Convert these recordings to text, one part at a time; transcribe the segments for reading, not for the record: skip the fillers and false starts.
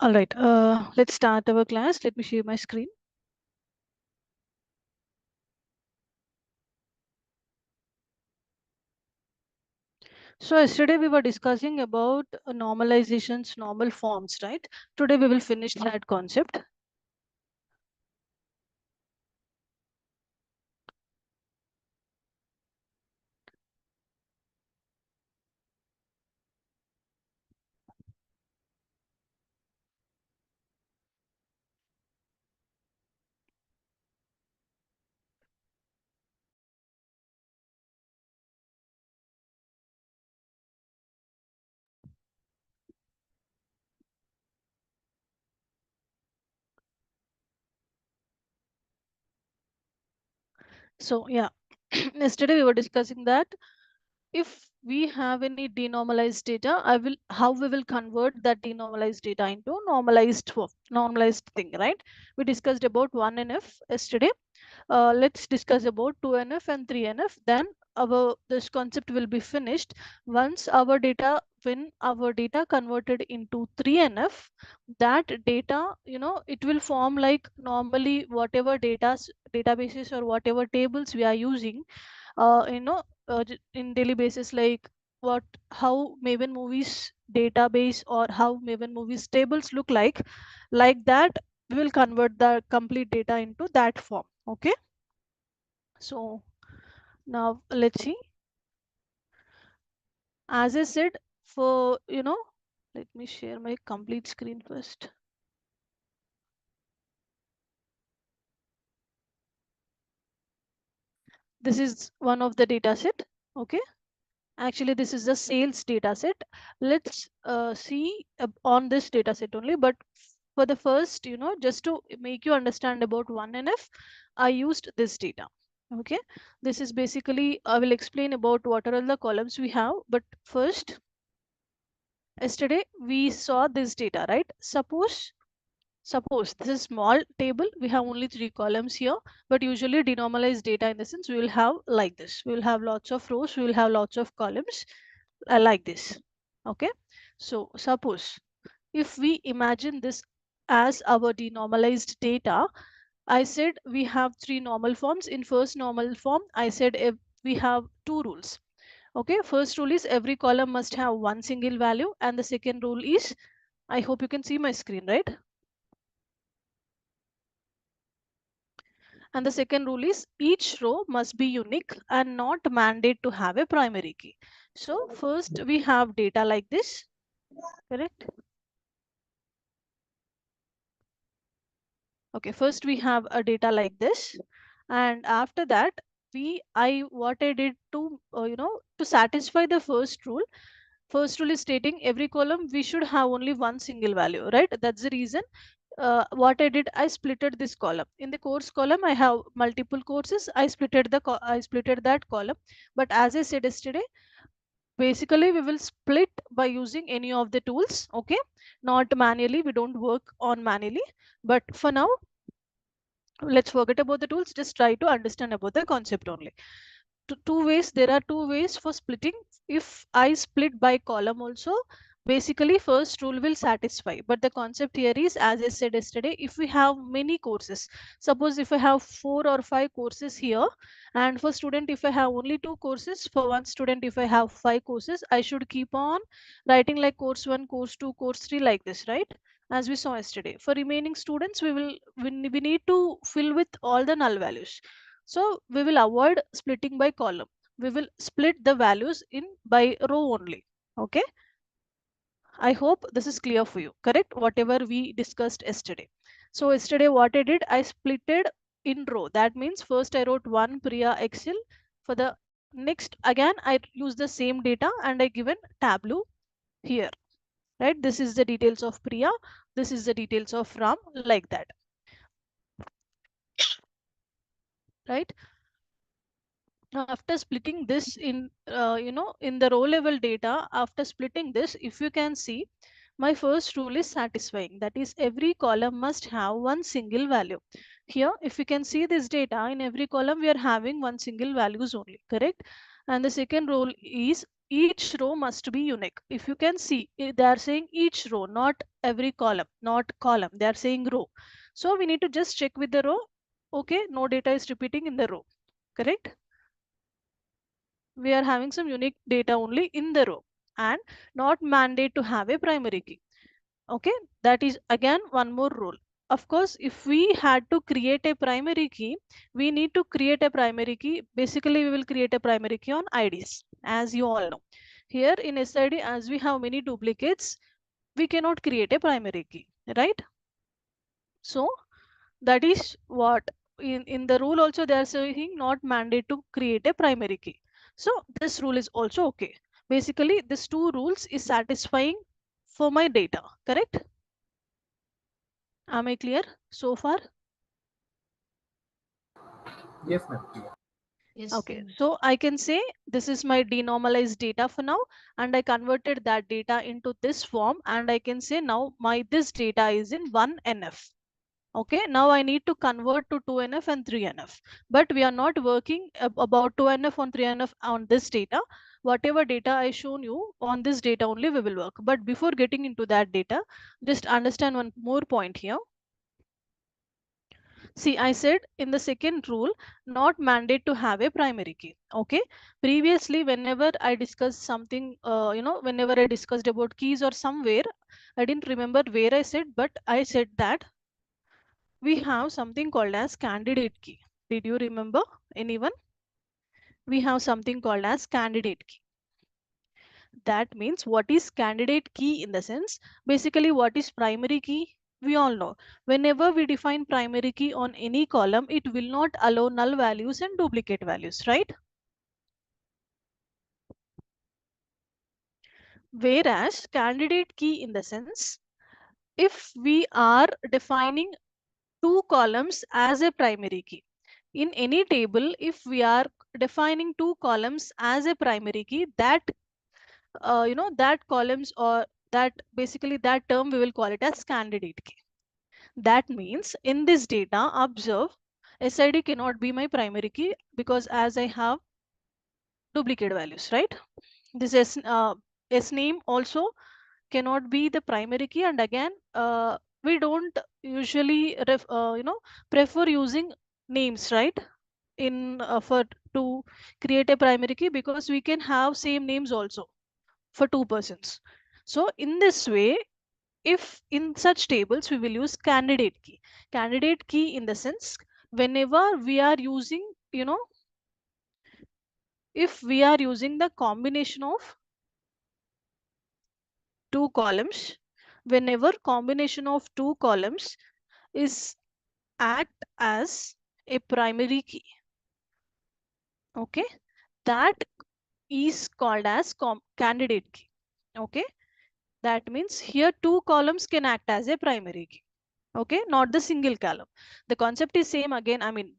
All right, let's start our class. Let me share my screen. So yesterday we were discussing about normalizations, normal forms, right? Today we will finish that concept. So yeah, yesterday we were discussing that if we have any denormalized data, how we will convert that denormalized data into normalized thing, right? We discussed about 1NF yesterday. Let's discuss about 2NF and 3NF. Then our this concept will be finished once when our data converted into 3NF. That data, it will form like normally whatever databases or whatever tables we are using, in daily basis, like what how Maven movies database or how Maven movies tables look like that we will convert the complete data into that form. Okay, so now let's see. As I said, for let me share my complete screen first. This is one of the data set. Okay, actually this is the sales data set. Let's see on this data set only, but for the first, just to make you understand about 1NF, I used this data. Okay, this is basically, I will explain about what are all the columns we have, but first, yesterday we saw this data, right? Suppose this is small table, we have only 3 columns here, but usually denormalized data, in the sense, we will have like this. We will have lots of rows, we will have lots of columns, like this. Okay, so suppose if we imagine this as our denormalized data, I said we have 3 normal forms. In first normal form, I said if we have 2 rules. Okay, first rule is every column must have one single value, and the second rule is, I hope you can see my screen, right? And the second rule is each row must be unique and not mandate to have a primary key. So first we have data like this, correct? Okay, first we have a data like this, and after that what I did to to satisfy the first rule. First rule is stating every column we should have only one single value, right? That's the reason. What I did, I splitted this column. In the course column, I have multiple courses. I splitted that column. But as I said yesterday, basically we will split by using any of the tools. Okay, not manually. We don't work on manually. But for now, let's forget about the tools. Just try to understand about the concept only. Two ways, there are 2 ways for splitting. If I split by column also, basically first rule will satisfy, but the concept here is, as I said yesterday, if we have many courses, suppose if I have 4 or 5 courses here, and for student if I have only 2 courses, for one student if I have 5 courses, I should keep on writing like course 1, course 2, course 3, like this, right? As we saw yesterday, for remaining students we need to fill with all the null values. So we will avoid splitting by column. We will split the values in by row only. Okay. I hope this is clear for you. Correct? Whatever we discussed yesterday. So yesterday what I did, I splitted in row. That means first I wrote one Priya Excel. For the next, again I use the same data and I given Tableau here. Right? This is the details of Priya. This is the details of Ram, like that. Right? After splitting this in in the row level data, after splitting this, if you can see, my first rule is satisfying, that is every column must have one single value. Here if you can see this data, in every column we are having one single values only, correct? And the second rule is each row must be unique. If you can see, they are saying each row, not every column, not column. They are saying row. So we need to just check with the row. Okay, no data is repeating in the row. Correct? We are having some unique data only in the row and not mandate to have a primary key. Okay, that is again one more rule. Of course, if we had to create a primary key, we need to create a primary key. Basically, we will create a primary key on IDs, as you all know. Here in SID, as we have many duplicates, we cannot create a primary key, right? So that is what in the rule also they are saying not mandate to create a primary key. So this rule is also okay. Basically, these two rules is satisfying for my data, correct? Am I clear so far? Yes, ma'am. Yes. Okay, so I can say this is my denormalized data for now, and I converted that data into this form, and I can say now my this data is in 1NF. Okay, now I need to convert to 2NF and 3NF, but we are not working about 2NF on 3NF on this data. Whatever data I shown you on this data only we will work. But before getting into that data, just understand one more point here. See, I said in the second rule, not mandate to have a primary key. Okay. Previously, whenever I discussed something, whenever I discussed about keys or somewhere, I didn't remember where I said, but I said that we have something called as candidate key. Did you remember anyone? We have something called as candidate key. That means what is candidate key in the sense, basically what is primary key? We all know. Whenever we define primary key on any column, it will not allow null values and duplicate values, right? Whereas candidate key in the sense, if we are defining two columns as a primary key, in any table, if we are defining two columns as a primary key, that that columns or that basically that term we will call it as candidate key. That means in this data, observe SID cannot be my primary key because as I have duplicate values, right? This S name also cannot be the primary key, and again we don't usually prefer using names, right? In for to create a primary key because we can have same names also for two persons. So in this way, if in such tables we will use candidate key. Candidate key in the sense, whenever we are using, if we are using the combination of two columns, whenever combination of two columns is act as a primary key, okay, that is called as candidate key. Okay, that means here two columns can act as a primary key. Okay, not the single column. The concept is same again. I mean,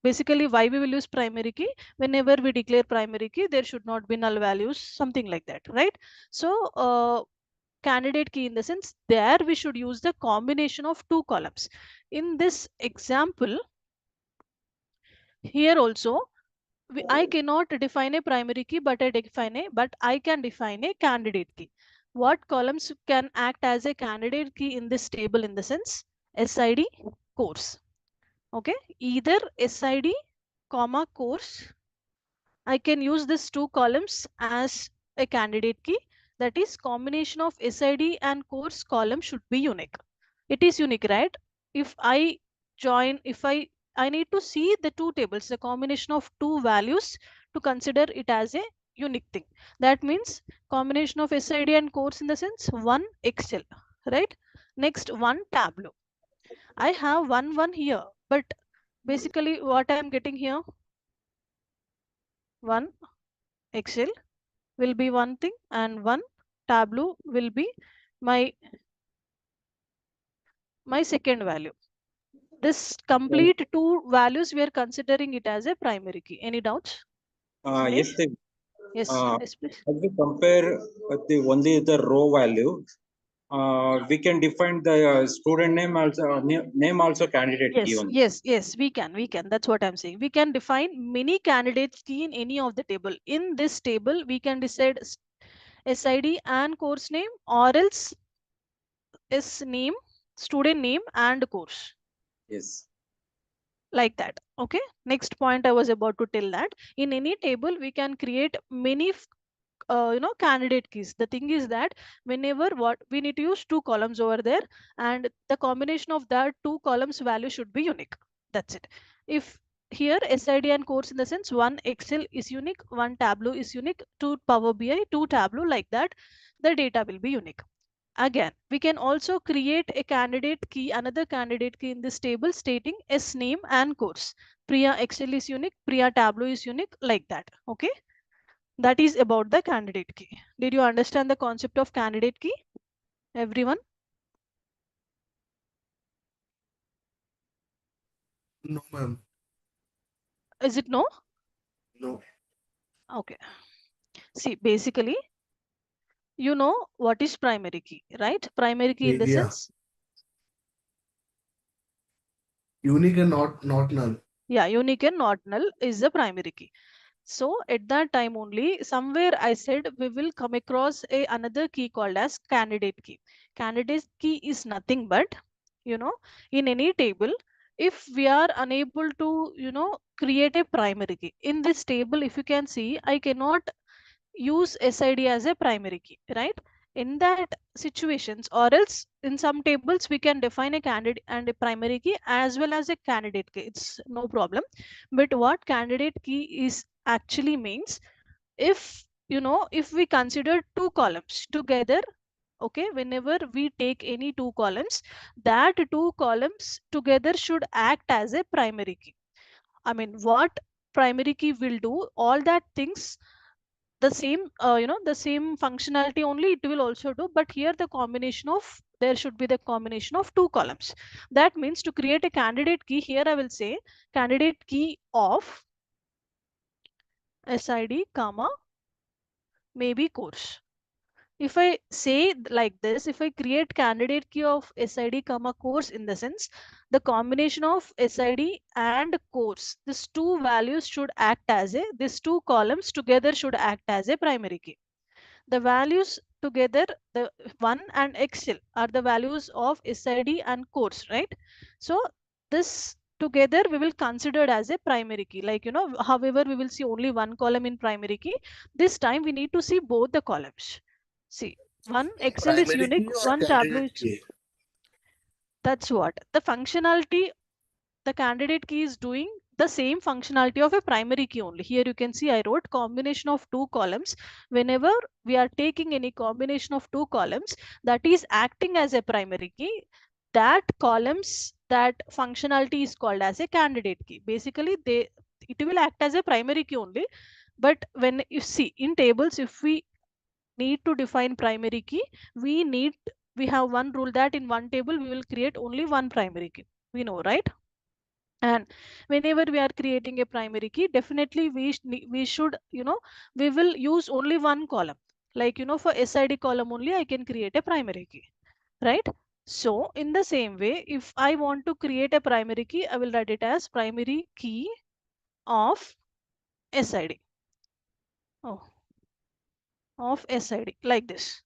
basically why we will use primary key, whenever we declare primary key there should not be null values, something like that, right? So candidate key in the sense, there we should use the combination of two columns. In this example here also, I cannot define a primary key, but I can define a candidate key. What columns can act as a candidate key in this table in the sense, SID course. Okay, either SID comma course, I can use this two columns as a candidate key. That is, combination of SID and course column should be unique. It is unique, right? If I join, if I need to see the two tables, the combination of two values to consider it as a unique thing. That means combination of SID and course in the sense one Excel, right? Next one Tableau. I have one here, but basically what I am getting here, one Excel will be one thing and one Tableau will be my second value. This complete two values we are considering it as a primary key. Any doubts, Yes, Mahesh? they, Yes, uh, yes, please. as we compare the only the row value, we can define the student name also, name also candidate key Yes, only. yes, we can. That's what I'm saying. We can define many candidates key in any of the table. In this table, we can decide SID and course name, or else is name, student name and course, Yes. like that. Okay. Next point I was about to tell that in any table we can create many candidate keys. The thing is that whenever what we need to use two columns over there, and the combination of that two columns value should be unique. That's it. If here SID and course, in the sense one Excel is unique, one Tableau is unique, two Power BI, two Tableau, like that, the data will be unique. Again, we can also create a candidate key, another candidate key in this table stating S name and course. Priya Excel is unique, Priya Tableau is unique, like that. Okay. That is about the candidate key. Did you understand the concept of candidate key, everyone? No, ma'am. Is it no? No. Okay. See, basically, you know what is primary key, right? Primary key in the Yeah. sense, Unique and not null. yeah, unique and not null is the primary key. So at that time only, somewhere I said we will come across another key called as candidate key. Candidate key is nothing but, in any table, if we are unable to, create a primary key. In this table, if you can see, I cannot use SID as a primary key, right? In that situations, or else in some tables, we can define a candidate and a primary key as well as a candidate key. It's no problem. But what candidate key is actually means, if if we consider two columns together, okay, whenever we take any two columns, that two columns together should act as a primary key. I mean, what primary key will do, all that things, the same the same functionality only it will also do, but here the combination of, there should be the combination of two columns. That means to create a candidate key, here I will say candidate key of SID comma maybe course. If I say like this, if I create candidate key of SID comma course, in the sense the combination of SID and course, these two values should act as a, these two columns together should act as a primary key. The values together, the 1 and Excel are the values of SID and course, right? So this together we will consider as a primary key. Like, however, we will see only one column in primary key. This time we need to see both the columns. See, one Excel is Primary unique, key or one Tableau candidate is, key? that's what the functionality, the candidate key is doing the same functionality of a primary key only. Here you can see I wrote combination of two columns. Whenever we are taking any combination of two columns that is acting as a primary key, that columns, that functionality is called as a candidate key. Basically, it will act as a primary key only. But when you see in tables, if we need to define primary key, we need, we have one rule that in one table we will create only one primary key. We know, right? And whenever we are creating a primary key, definitely we should, we will use only one column. Like, for SID column only I can create a primary key, right? So in the same way, if I want to create a primary key, I will write it as primary key of SID, oh, of SID, like this.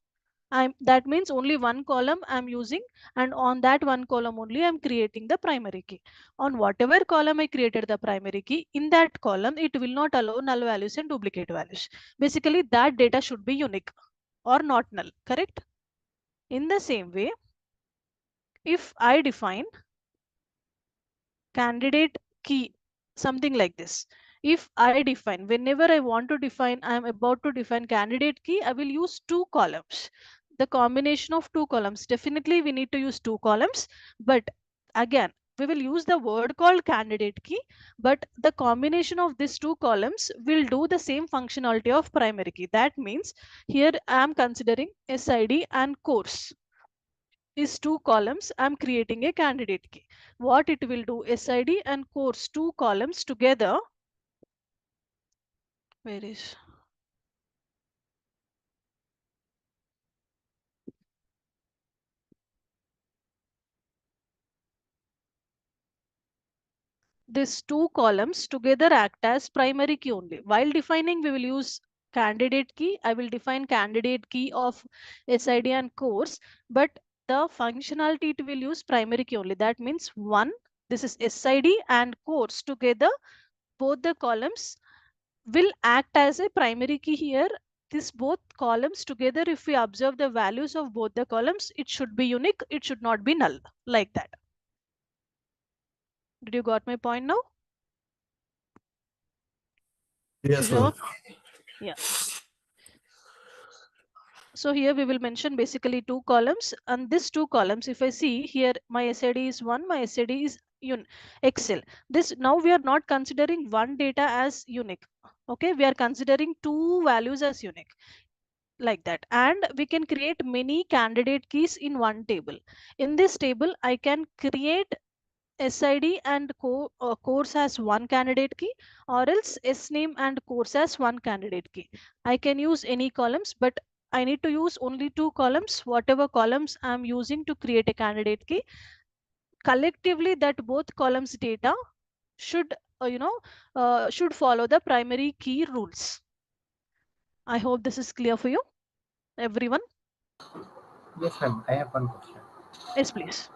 That means only one column I'm using, and on that one column only I'm creating the primary key. On whatever column I created the primary key, in that column it will not allow null values and duplicate values. Basically, that data should be unique or not null, correct? In the same way, if I define candidate key, something like this, if I define, whenever I want to define, I am about to define candidate key, I will use two columns, the combination of two columns. Definitely we need to use two columns, but again we will use the word called candidate key, but the combination of these two columns will do the same functionality of primary key. That means here I am considering SID and course, is two columns, I'm creating a candidate key. What it will do, SID and course, two columns together, where is, these two columns together act as primary key only. While defining, we will use candidate key. I will define candidate key of SID and course, but the functionality it will use primary key only. That means one, this is SID and course together, both the columns will act as a primary key here. This both columns together, if we observe the values of both the columns, it should be unique, it should not be null, like that. Did you got my point now? Yes, Sure. ma'am. Yeah. So here we will mention basically two columns, and these two columns, if I see here, my SID is 1, my SID is Excel. This now we are not considering one data as unique. Okay, we are considering two values as unique, like that. And we can create many candidate keys in one table. In this table, I can create SID and course as one candidate key, or else SNAME and course as one candidate key. I can use any columns, but I need to use only two columns, whatever columns I'm using to create a candidate key. Collectively, that both columns data should, should follow the primary key rules. I hope this is clear for you, everyone. Yes, ma'am. I have one question. Yes, please.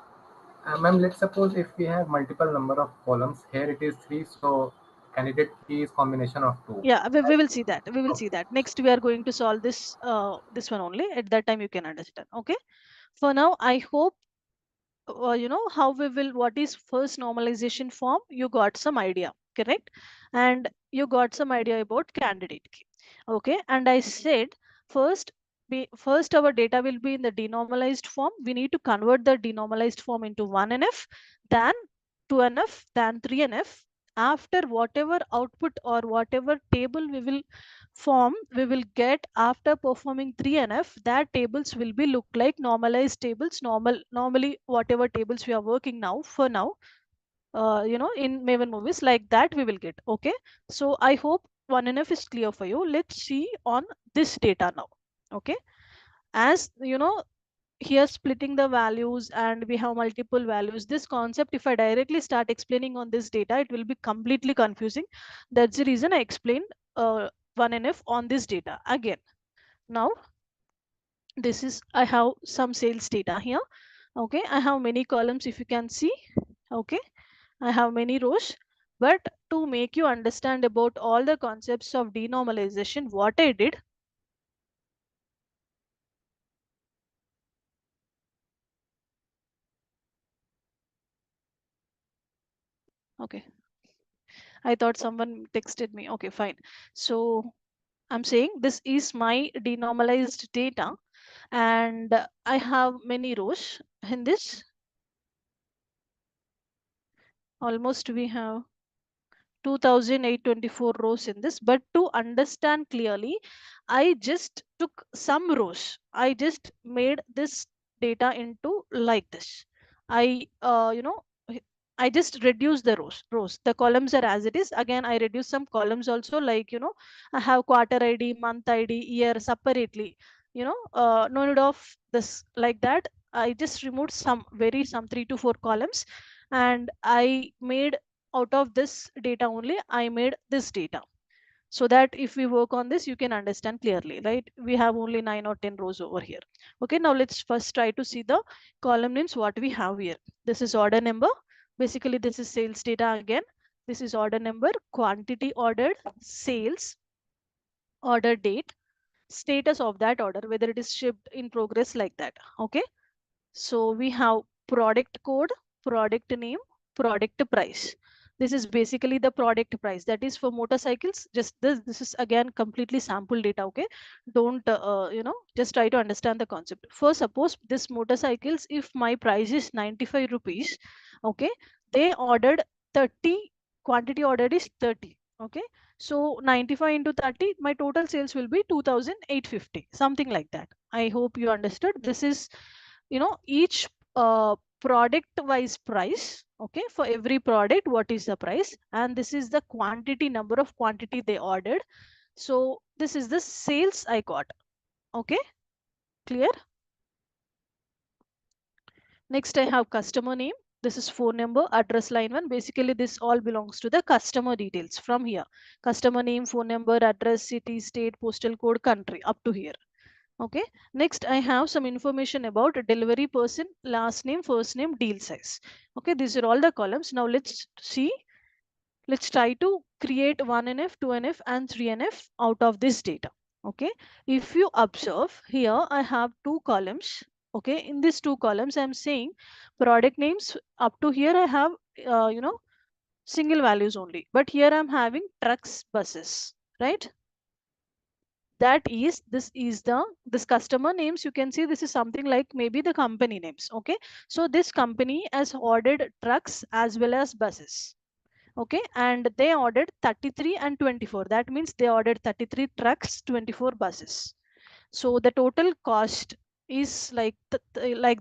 Ma'am, let's suppose if we have multiple number of columns, here it is 3, so candidate key is combination of 2. Yeah, we Right? will see that. We will see Okay. that. Next, we are going to solve this one only. At that time, you can understand. Okay. For now, I hope how we will, what is first normalization form, you got some idea, correct? And you got some idea about candidate key. Okay. And I said first, first our data will be in the denormalized form. We need to convert the denormalized form into 1NF, then 2NF, then 3NF. After whatever output or whatever table we will form, we will get after performing 3NF, that tables will be look like normalized tables. Normally whatever tables we are working now, for now, in Maven movies, like that we will get. Okay. So I hope 1NF is clear for you. Let's see on this data now. Okay. As you know, here splitting the values and we have multiple values, this concept, if I directly start explaining on this data, it will be completely confusing. That's the reason I explained 1NF on this data again. Now this is, I have some sales data here. Okay, I have many columns, if you can see. Okay, I have many rows. But to make you understand about all the concepts of denormalization, what I did, okay, I thought someone texted me. Okay, fine. So I'm saying this is my denormalized data, and I have many rows in this. Almost we have 2824 rows in this. But to understand clearly, I just took some rows. I just made this data into like this. I, I just reduce the rows. The columns are as it is. Again, I reduce some columns also, like, I have quarter ID, month ID, year separately. No need of this like that. I just removed some 3 to 4 columns, and I made out of this data only, I made this data, so that if we work on this, you can understand clearly, right? We have only 9 or 10 rows over here. Okay, now let's first try to see the column names what we have here. This is order number. Basically, this is sales data again. This is order number, quantity ordered, sales, order date, status of that order, whether it is shipped, in progress, like that. Okay. So we have product code, product name, product price. This is basically the product price. That is for motorcycles. Just this is again completely sample data. Okay, don't just try to understand the concept. For suppose this motorcycles, if my price is 95 rupees, okay, they ordered 30. Quantity ordered is 30. Okay, so 95 into 30, my total sales will be 2850, something like that. I hope you understood. This is, each product wise price. Okay, for every product what is the price, and this is the quantity, number of quantity they ordered. So this is the sales I got. Okay, clear? Next, I have customer name. This is phone number, address line 1. Basically, this all belongs to the customer details from here. Customer name, phone number, address, city, state, postal code, country, up to here. Okay. Next, I have some information about delivery person, last name, first name, deal size. Okay, these are all the columns. Now let's see. Let's try to create 1NF, 2NF, and 3NF out of this data. Okay. If you observe here, I have two columns. Okay. In these two columns, I'm saying product names up to here. I have, single values only. But here I'm having trucks, buses, right? That is, this customer names, you can see this is something like maybe the company names. Okay, so this company has ordered trucks as well as buses. Okay, and they ordered 33 and 24. That means they ordered 33 trucks, 24 buses. So the total cost is like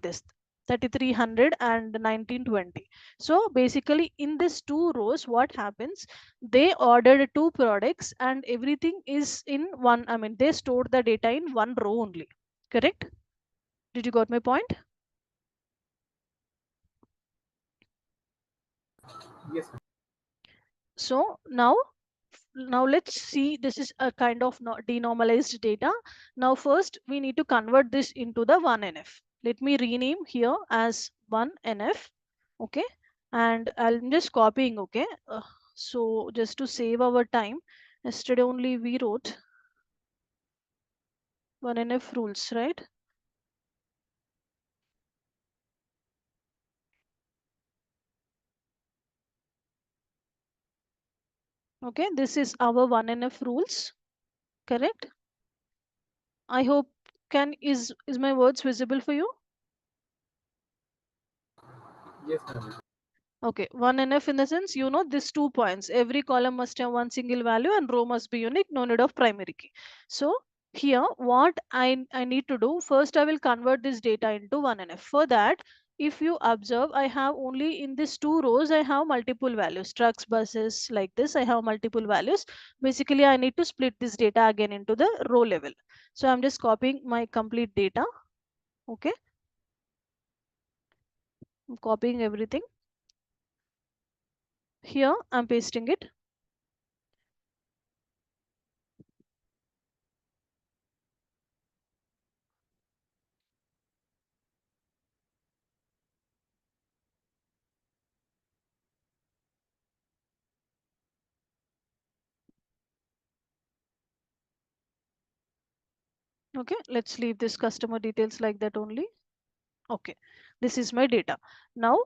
this, 3300 and 1920. So basically in this two rows, what happens, they ordered two products and everything is in one. I mean, they stored the data in one row only. Correct? Did you got my point? Yes, ma'am. So now let's see, this is a kind of denormalized data. Now first we need to convert this into the 1NF. Let me rename here as 1NF. Okay, and I'm just copying. Okay, so just to save our time, yesterday only we wrote 1NF rules, right? Okay, this is our 1NF rules. Correct? I hope, can is my words visible for you? Yes, ma'am. Okay, 1NF in the sense, these 2 points. Every column must have one single value and row must be unique, no need of primary key. So here, what I need to do, first I will convert this data into 1NF. For that, if you observe, I have only in these two rows, I have multiple values, trucks, buses, like this, I have multiple values. Basically, I need to split this data again into the row level. So I'm just copying my complete data. Okay, I'm copying everything. Here, I'm pasting it. Okay, let's leave this customer details like that only. Okay, this is my data. Now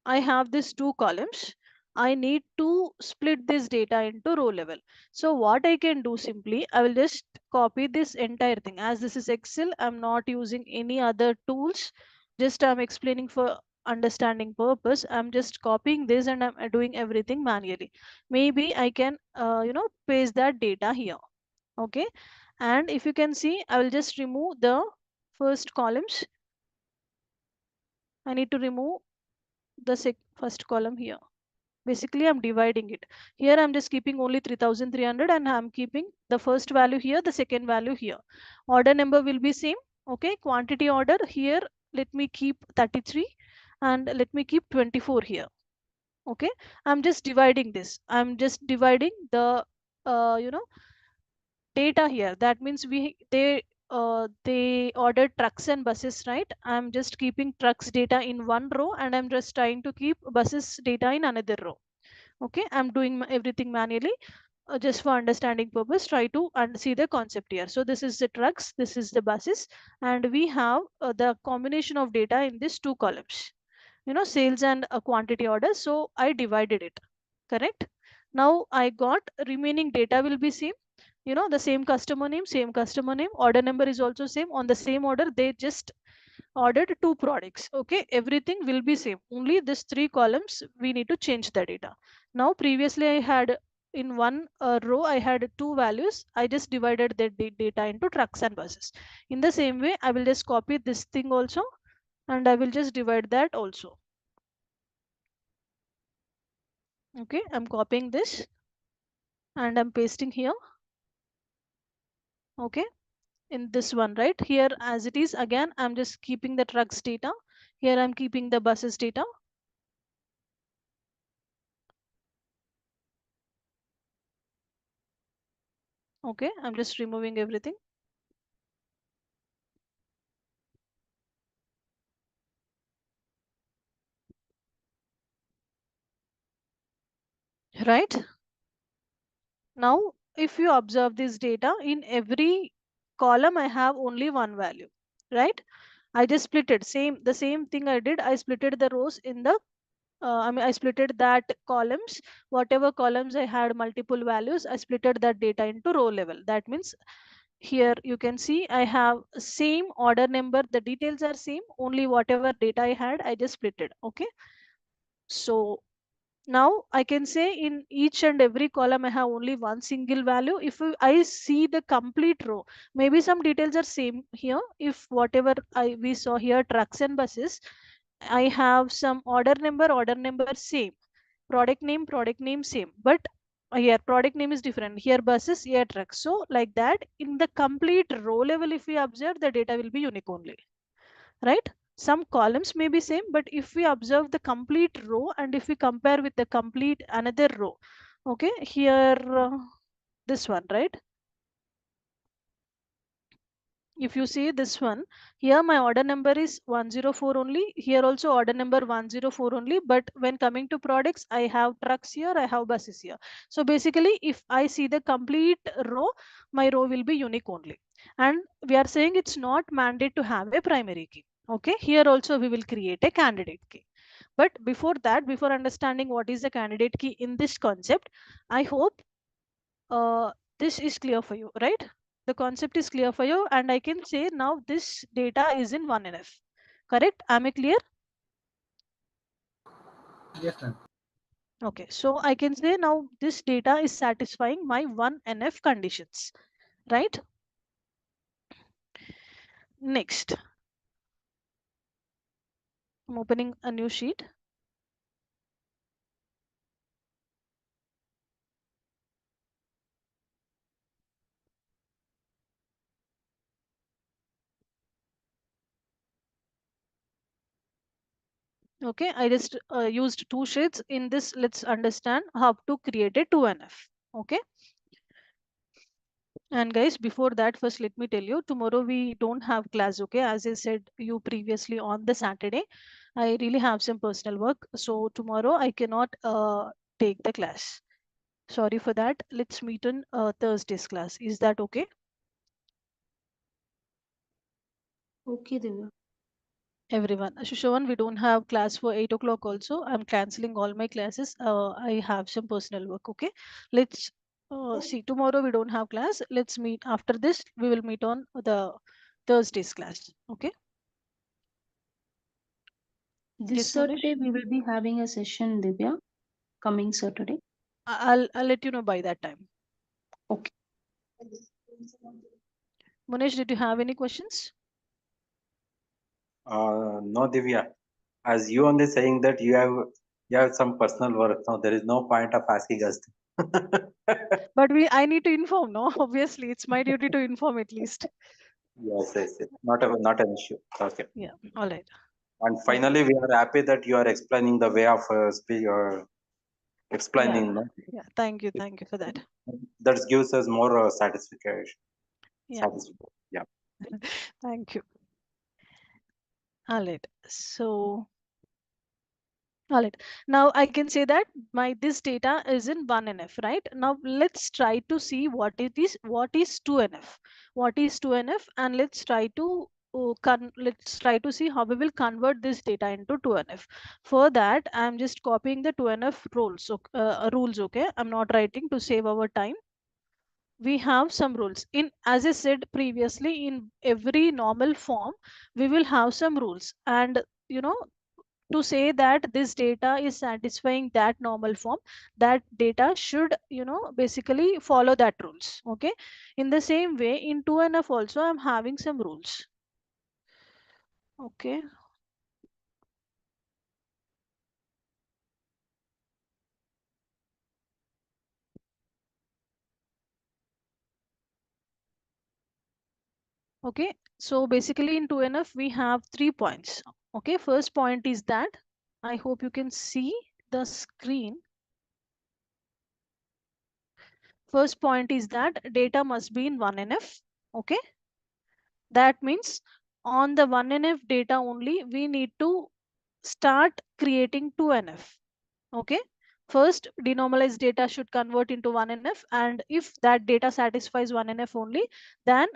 I have these two columns. I need to split this data into row level. So what I can do, simply I will just copy this entire thing. As this is Excel, I'm not using any other tools. Just I'm explaining for understanding purpose. I'm just copying this and I'm doing everything manually. Maybe I can paste that data here. Okay, and if you can see, I will just remove the first columns. I need to remove the first column here. Basically, I'm dividing it. Here I'm just keeping only 3300 and I'm keeping the first value here, the second value here. Order number will be same. Okay, quantity order here, let me keep 33 and let me keep 24 here. Okay, I'm just dividing this. I'm just dividing the uh, you know data here. That means they ordered trucks and buses, right? I'm just keeping trucks data in one row and I'm just trying to keep buses data in another row. Okay, I'm doing everything manually. Just for understanding purpose, try to see the concept here. So this is the trucks, this is the buses, and we have the combination of data in these two columns, sales and quantity orders. So I divided it. Correct? Now I got remaining data will be same. The same customer name, same customer name, order number is also same. On the same order, they just ordered two products. Okay, everything will be same. Only this three columns we need to change the data. Now previously I had in one row I had two values. I just divided the data into trucks and buses. In the same way, I will just copy this thing also and I will just divide that also. Okay, I'm copying this and I'm pasting here. Okay, in this one, right here as it is, again I'm just keeping the trucks data. Here I'm keeping the buses data. Okay, I'm just removing everything. Right? Now, if you observe this data, in every column I have only one value, right? I just split it. The same thing I did. I splitted the rows in the I splitted that columns. Whatever columns I had multiple values, I splitted that data into row level. That means here you can see I have same order number. The details are same. Only whatever data I had, I just splitted. Okay. So now I can say in each and every column I have only one single value. If I see the complete row, maybe some details are same here. If whatever we saw here, trucks and buses, I have some order number same, product name same, but here product name is different. Here buses, here trucks. So like that, in the complete row level, if we observe, the data will be unique only, right? Some columns may be same, but if we observe the complete row and if we compare with the complete another row, okay, here this one, right? If you see this one, here my order number is 104 only, here also order number 104 only, but when coming to products, I have trucks here, I have buses here. So basically, if I see the complete row, my row will be unique only. And we are saying it's not mandate to have a primary key. Okay, here also we will create a candidate key. But before that, before understanding what is the candidate key in this concept, I hope uh, this is clear for you, right? The concept is clear for you, and I can say now this data is in 1NF. Correct? Am I clear? Yes, ma'am. Okay, so I can say now this data is satisfying my 1NF conditions, right? Next, I'm opening a new sheet. Okay, I just used two sheets. In this, let's understand how to create a 2NF. Okay. And guys, before that, first let me tell you, tomorrow we don't have class, okay? As I said you previously on the Saturday, I really have some personal work. So tomorrow I cannot take the class. Sorry for that. Let's meet on Thursday's class. Is that okay? Okay, Divya. Everyone. Shushavan, we don't have class for 8 o'clock also. I'm canceling all my classes. I have some personal work, okay? Let's see. Tomorrow we don't have class. Let's meet after this. We will meet on the Thursday's class, okay? This Yes, Manish. Saturday we will be having a session, Divya. Coming Saturday. I'll let you know by that time. Okay. Manish, did you have any questions? No, Divya. As you only saying that you have some personal work. No, there is no point of asking us. But I need to inform, no? Obviously, it's my duty to inform at least. Yes, yes, yes. Not an issue. Okay. Yeah. All right. And Yeah. finally, we are happy that you are explaining the way of Yeah. explaining. No? Yeah. Thank you. Thank you for that. That gives us more satisfaction. Yeah. Satisfaction. Yeah. Thank you. All right. So, all right. Now I can say that my this data is in 1NF, right? Now let's try to see what is 2NF. What is 2NF? And let's try to see how we will convert this data into 2NF. For that, I'm just copying the 2NF rules, okay? I'm not writing to save our time. We have some rules in, as I said previously, in every normal form we will have some rules, and you know, to say that this data is satisfying that normal form, that data should, basically follow that rules, okay? In the same way, in 2NF also I'm having some rules, okay? Okay, so basically in 2NF we have 3 points. Okay, first point is that, I hope you can see the screen. First point is that data must be in 1NF. Okay. That means on the 1NF data only, we need to start creating 2NF. Okay. First, denormalized data should convert into 1NF, and if that data satisfies 1NF only, then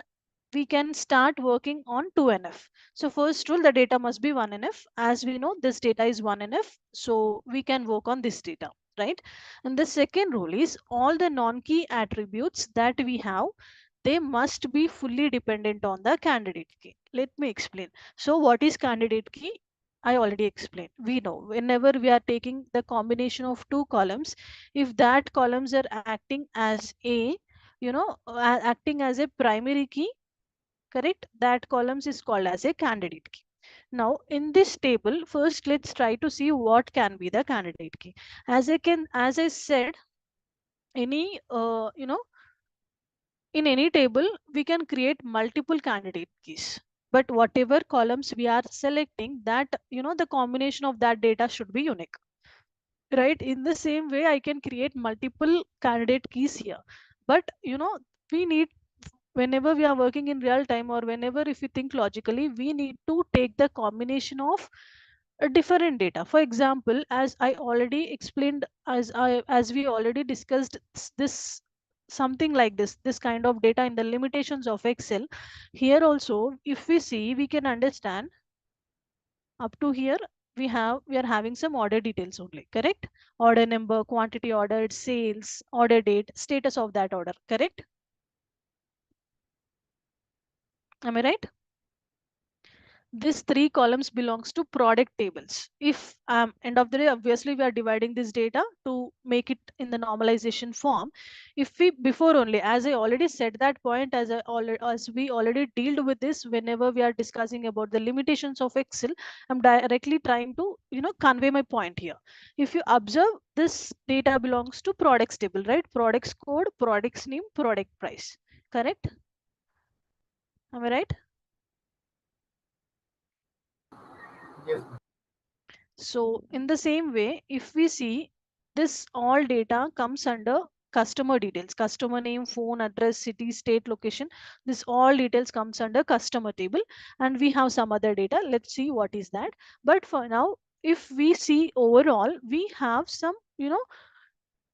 we can start working on 2NF. So first rule, the data must be 1NF. As we know, this data is 1NF, so we can work on this data, right? And the second rule is all the non-key attributes that we have, they must be fully dependent on the candidate key. Let me explain. So what is candidate key? I already explained. We know whenever we are taking the combination of two columns, if that columns are acting as a, acting as a primary key, correct, that columns is called as a candidate key. Now in this table, first let's try to see what can be the candidate key. As I said, any in any table we can create multiple candidate keys, but whatever columns we are selecting, that the combination of that data should be unique, right? In the same way, I can create multiple candidate keys here, but we need, whenever we are working in real time, or whenever if you think logically, we need to take the combination of a different data. For example, as I already explained, as we already discussed, this something like this kind of data in the limitations of Excel. Here also, if we see, we can understand up to here, we are having some order details only, correct? Order number, quantity ordered, sales, order date, status of that order, correct? Am I right? These three columns belongs to product tables. If end of the day, obviously we are dividing this data to make it in the normalization form. If we before only, as I already said that point, as we already dealt with this, whenever we are discussing about the limitations of Excel, I'm directly trying to convey my point here. If you observe, this data belongs to products table, right? Products code, products name, product price, correct? Am I right? Yes. So in the same way, if we see, this all data comes under customer details, customer name, phone, address, city, state, location. This all details comes under customer table, and we have some other data. Let's see what is that. But for now, if we see overall, we have some,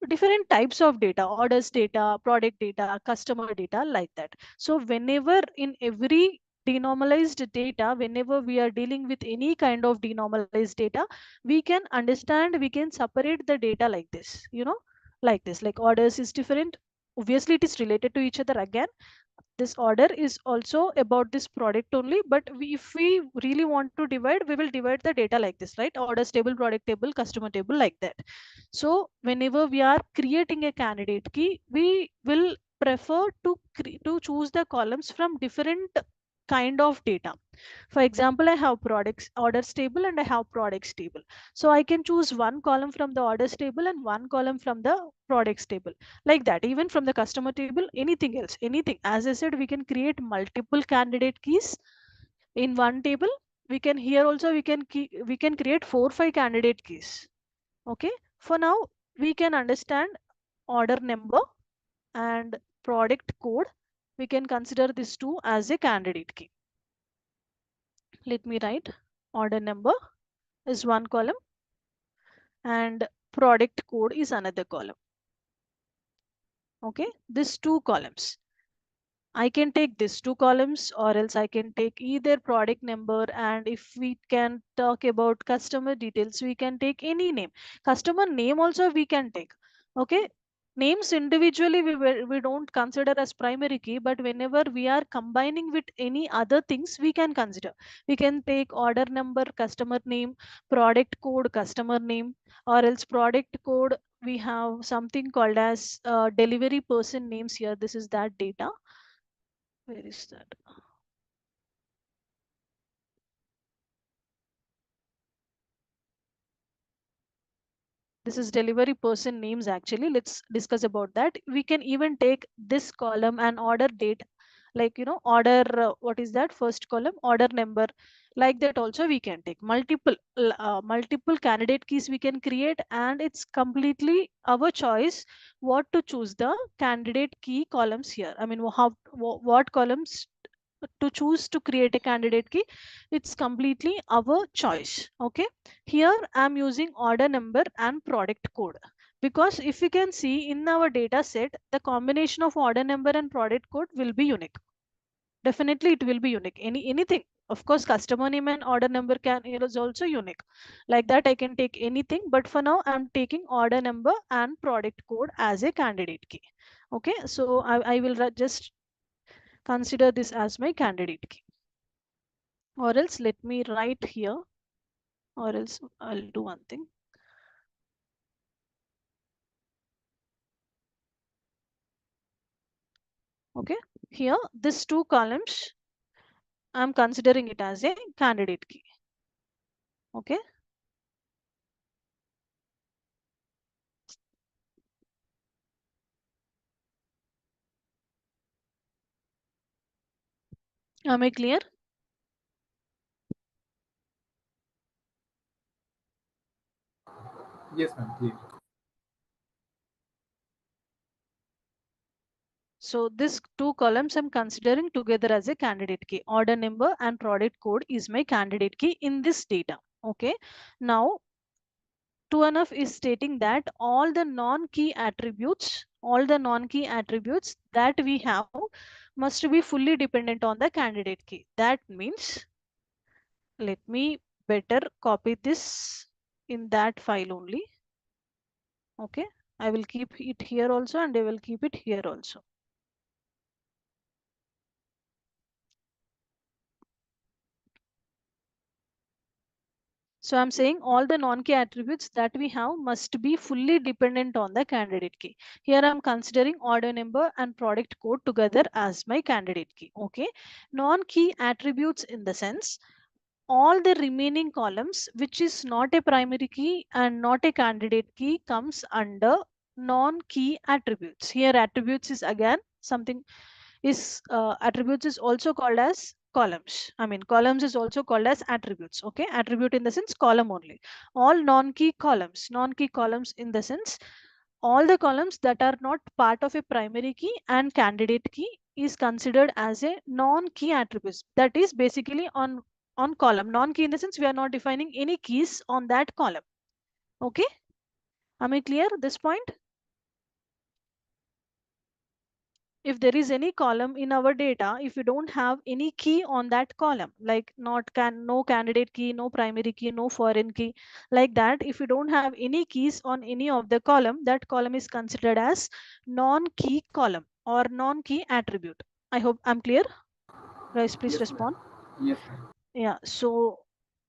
different types of data: orders data, product data, customer data, like that. So whenever in every denormalized data, whenever we are dealing with any kind of denormalized data, we can understand, we can separate the data like this, like this. Like orders is different, obviously it is related to each other again. This order is also about this product only, but if we really want to divide, we will divide the data like this, right? Orders table, product table, customer table, like that. So whenever we are creating a candidate key, we will prefer to choose the columns from different kind of data. For example, I have products orders table and I have products table. So I can choose one column from the orders table and one column from the products table, like that. Even from the customer table, anything else, anything. As I said, we can create multiple candidate keys in one table. We can here also, we can create 4 5 candidate keys. Okay. For now, we can understand order number and product code. We can consider these two as a candidate key. Let me write. Order number is one column and product code is another column. Okay, these two columns. I can take these two columns, or else I can take either product number, and if we can talk about customer details, we can take any name. Customer name also we can take. Okay. Names individually we don't consider as primary key, but whenever we are combining with any other things, we can consider. We can take order number, customer name, product code, customer name, or else product code. We have something called as delivery person names here. This is that data. Where is that? This is delivery person names actually. Let's discuss about that. We can even take this column and order date, like order, what is that? First column, order number. Like that also we can take multiple candidate keys we can create, and it's completely our choice what to choose the candidate key columns here. I mean, what columns to choose to create a candidate key, it's completely our choice. Okay, here I'm using order number and product code, because if you can see in our data set, the combination of order number and product code will be unique. Definitely it will be unique. Anything, of course, customer name and order number can, it is also unique. Like that I can take anything, but for now I'm taking order number and product code as a candidate key. Okay, so I will just consider this as my candidate key, or else let me write here, or else I'll do one thing. Okay, here this two columns I'm considering it as a candidate key. Okay, am I clear? Yes, ma'am. Please. So this two columns I'm considering together as a candidate key. Order number and product code is my candidate key in this data. Okay. Now 2NF is stating that all the non-key attributes that we have must be fully dependent on the candidate key. That means, let me better copy this in that file only. Okay. I will keep it here also, and I will keep it here also. So I'm saying all the non-key attributes that we have must be fully dependent on the candidate key. Here I'm considering order number and product code together as my candidate key. Okay. Non-key attributes in the sense, all the remaining columns which is not a primary key and not a candidate key comes under non-key attributes. Here attributes is again something is attributes is also called as columns. I mean, columns is also called as attributes. Okay, attribute in the sense column only. All non-key columns in the sense, all the columns that are not part of a primary key and candidate key is considered as a non-key attributes. That is basically on column. Non-key in the sense we are not defining any keys on that column. Okay, am I clear this point? If there is any column in our data, if you don't have any key on that column, like no candidate key, no primary key, no foreign key, like that, if you don't have any keys on any of the column, that column is considered as non-key column or non-key attribute. I hope I'm clear. Guys, please Yes, ma'am. respond. Yes, ma'am. Yeah, so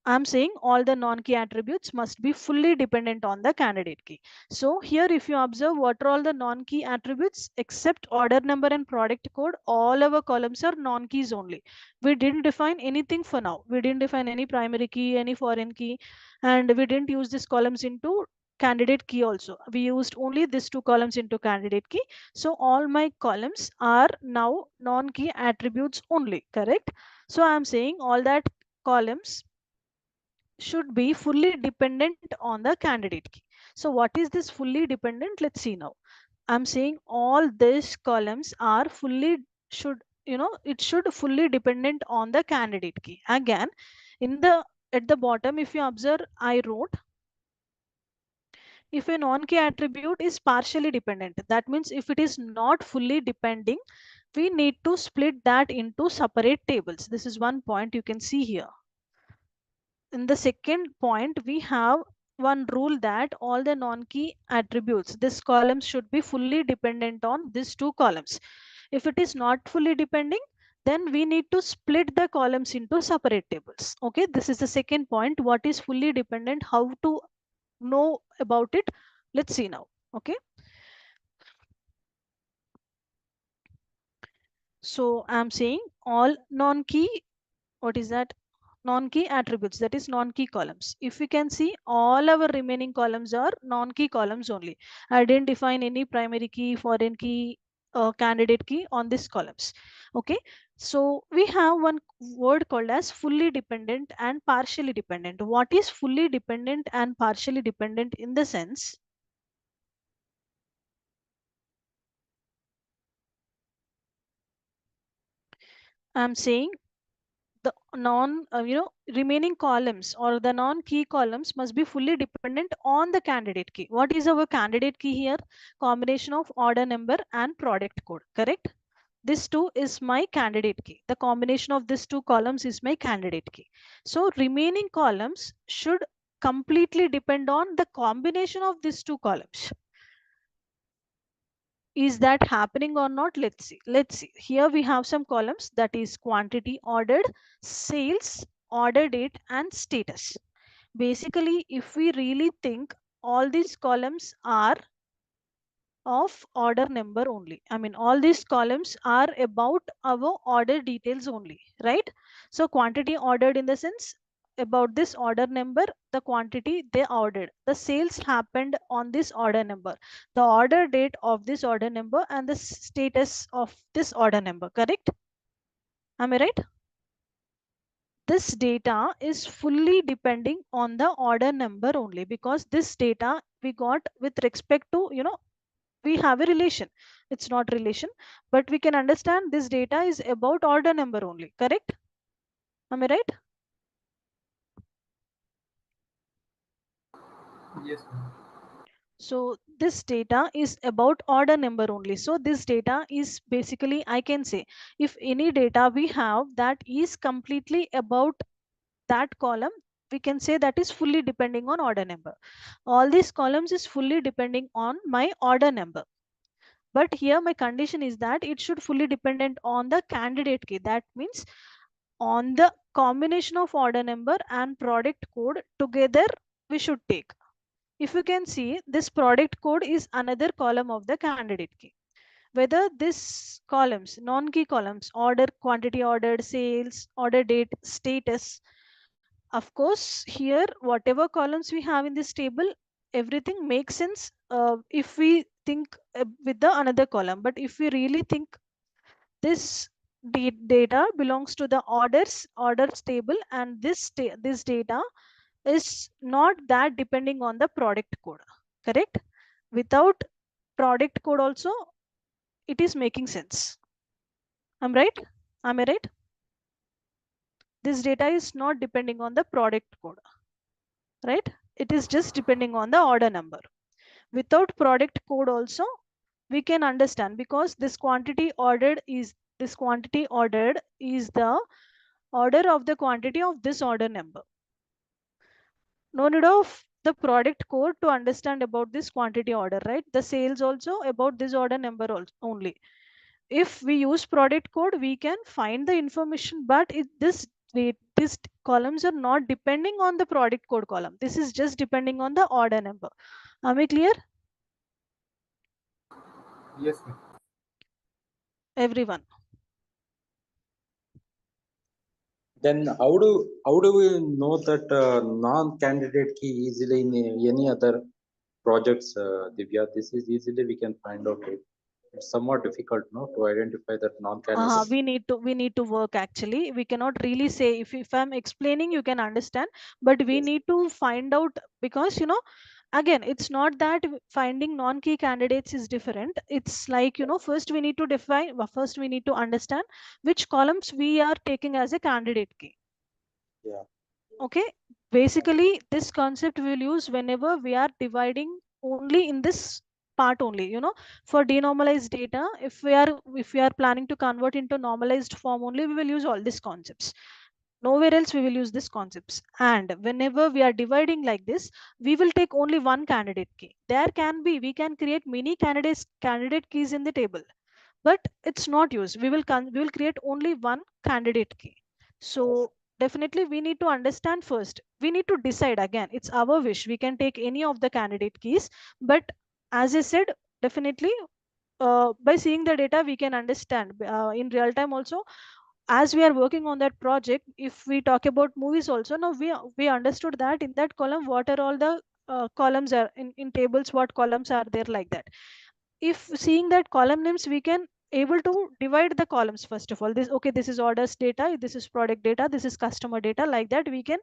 I'm saying all the non-key attributes must be fully dependent on the candidate key. So here, if you observe what are all the non-key attributes, except order number and product code, all our columns are non-keys only. We didn't define anything for now. We didn't define any primary key, any foreign key, and we didn't use these columns into candidate key also. We used only these two columns into candidate key. So all my columns are now non-key attributes only, correct? So I'm saying all that columns should be fully dependent on the candidate key. So what is this fully dependent? Let's see now. I'm saying all these columns are fully should, it should fully dependent on the candidate key. Again, in the at the bottom, if you observe, I wrote, if a non-key attribute is partially dependent, that means if it is not fully depending, we need to split that into separate tables. This is one point you can see here. In the second point, we have one rule that all the non-key attributes, this column should be fully dependent on these two columns. If it is not fully depending, then we need to split the columns into separate tables. Okay, this is the second point. What is fully dependent? How to know about it? Let's see now. Okay, so I'm saying all non-key, what is that? Non-key attributes, that is non-key columns. If we can see, all our remaining columns are non-key columns only. I didn't define any primary key, foreign key, candidate key on these columns. Okay, so we have one word called as fully dependent and partially dependent. What is fully dependent and partially dependent in the sense? I'm saying the remaining columns or the non key columns must be fully dependent on the candidate key. What is our candidate key here? Combination of order number and product code, correct? This two is my candidate key. The combination of these two columns is my candidate key. So remaining columns should completely depend on the combination of these two columns. Is that happening or not? Let's see here we have some columns, that is quantity ordered, sales, order date and status. Basically, if we really think, all these columns are of order number only. I mean, all these columns are about our order details only, right? So quantity ordered in the sense about this order number, the quantity they ordered, the sales happened on this order number, the order date of this order number and the status of this order number, correct? Am I right? This data is fully depending on the order number only, because this data we got with respect to, we have a relation. It's not relation, but we can understand this data is about order number only, correct? Am I right? Yes, ma'am. So this data is about order number only. So this data is basically, I can say, if any data we have that is completely about that column, we can say that is fully depending on order number. All these columns is fully depending on my order number. But here my condition is that it should fully dependent on the candidate key. That means on the combination of order number and product code together we should take. If you can see, this product code is another column of the candidate key. Whether this columns, non-key columns, order, quantity ordered, sales, order date, status, of course here whatever columns we have in this table, everything makes sense if we think with the another column. But if we really think, this data belongs to the orders table, and this data is not that depending on the product code, correct? Without product code also it is making sense. I'm right? Am I right? This data is not depending on the product code, right? It is just depending on the order number. Without product code also we can understand, because this quantity ordered is the order of the quantity of this order number. No need of the product code to understand about this quantity order, right? The sales also about this order number also only. If we use product code we can find the information, but this columns are not depending on the product code column. This is just depending on the order number. Am I clear, Yes, ma'am. everyone? Then how do we know that non-candidate key easily in any other projects, Divya? This is easily we can find out it. It's somewhat difficult, no, to identify that non-candidate. We need to work. Actually, we cannot really say, if I'm explaining you can understand, but we Yes. need to find out, because again it's not that finding non-key candidates is different. It's like, first we need to define, first we need to understand which columns we are taking as a candidate key. Yeah. Okay, basically this concept we will use whenever we are dividing only in this part only. For denormalized data, if we are planning to convert into normalized form only, we will use all these concepts. Nowhere else we will use these concepts. And whenever we are dividing like this, we will take only one candidate key. There can be, we can create many candidate keys in the table, but it's not used. We will create only one candidate key. So definitely we need to understand first. We need to decide. Again, it's our wish, we can take any of the candidate keys. But as I said, definitely by seeing the data we can understand in real time also. As we are working on that project, if we talk about movies also, now we understood that in that column what are all the columns are in tables, what columns are there, like that. If seeing that column names we can able to divide the columns. First of all, this, okay, this is orders data, this is product data, this is customer data. Like that we can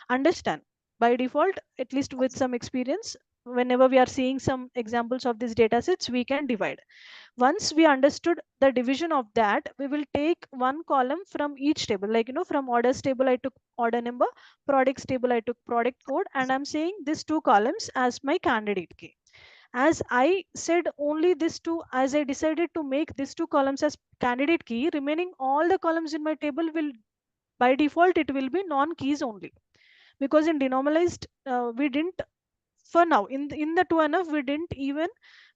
understand by default, at least with some experience. Whenever we are seeing some examples of these data sets, we can divide. Once we understood the division of that, we will take one column from each table. Like, from orders table I took order number, products table I took product code, and I'm saying these two columns as my candidate key. As I said only this two, as I decided to make these two columns as candidate key, remaining all the columns in my table will, by default, it will be non keys only. Because in denormalized, we didn't, for now, in the 2NF,